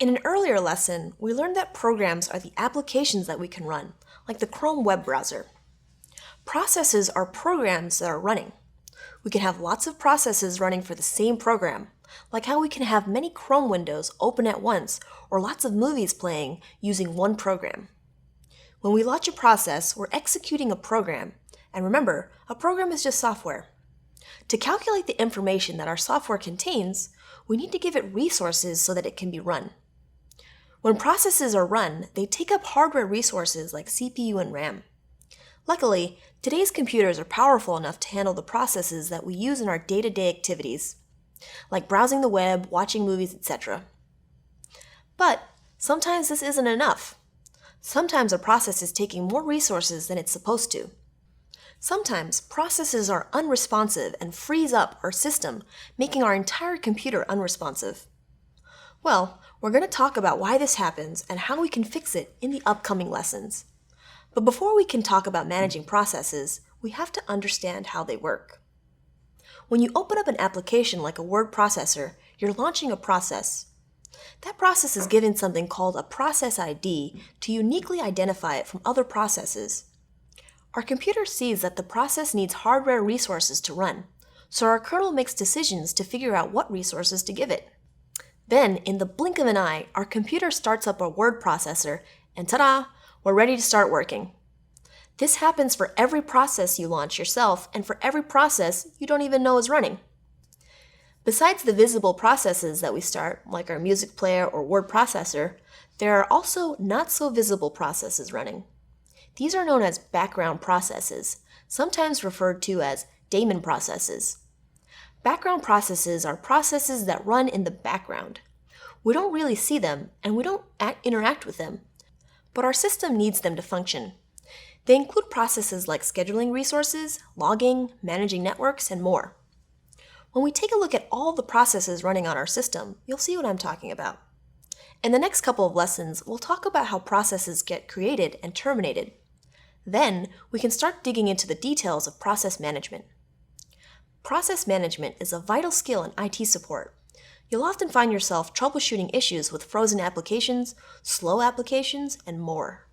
In an earlier lesson, we learned that programs are the applications that we can run, like the Chrome web browser. Processes are programs that are running. We can have lots of processes running for the same program, like how we can have many Chrome windows open at once or lots of movies playing using one program. When we launch a process, we're executing a program, and remember, a program is just software. To calculate the information that our software contains, we need to give it resources so that it can be run. When processes are run, they take up hardware resources like CPU and RAM. Luckily, today's computers are powerful enough to handle the processes that we use in our day-to-day activities, like browsing the web, watching movies, etc. But sometimes this isn't enough. Sometimes a process is taking more resources than it's supposed to. Sometimes processes are unresponsive and freeze up our system, making our entire computer unresponsive. Well, we're going to talk about why this happens and how we can fix it in the upcoming lessons. But before we can talk about managing processes, we have to understand how they work. When you open up an application like a word processor, you're launching a process. That process is given something called a process ID to uniquely identify it from other processes. Our computer sees that the process needs hardware resources to run, so our kernel makes decisions to figure out what resources to give it. Then, in the blink of an eye, our computer starts up a word processor, and ta-da! We're ready to start working. This happens for every process you launch yourself and for every process you don't even know is running. Besides the visible processes that we start, like our music player or word processor, there are also not-so-visible processes running. These are known as background processes, sometimes referred to as daemon processes. Background processes are processes that run in the background. We don't really see them, and we don't interact with them, but our system needs them to function. They include processes like scheduling resources, logging, managing networks, and more. When we take a look at all the processes running on our system, you'll see what I'm talking about. In the next couple of lessons, we'll talk about how processes get created and terminated. Then, we can start digging into the details of process management. Process management is a vital skill in IT support. You'll often find yourself troubleshooting issues with frozen applications, slow applications, and more.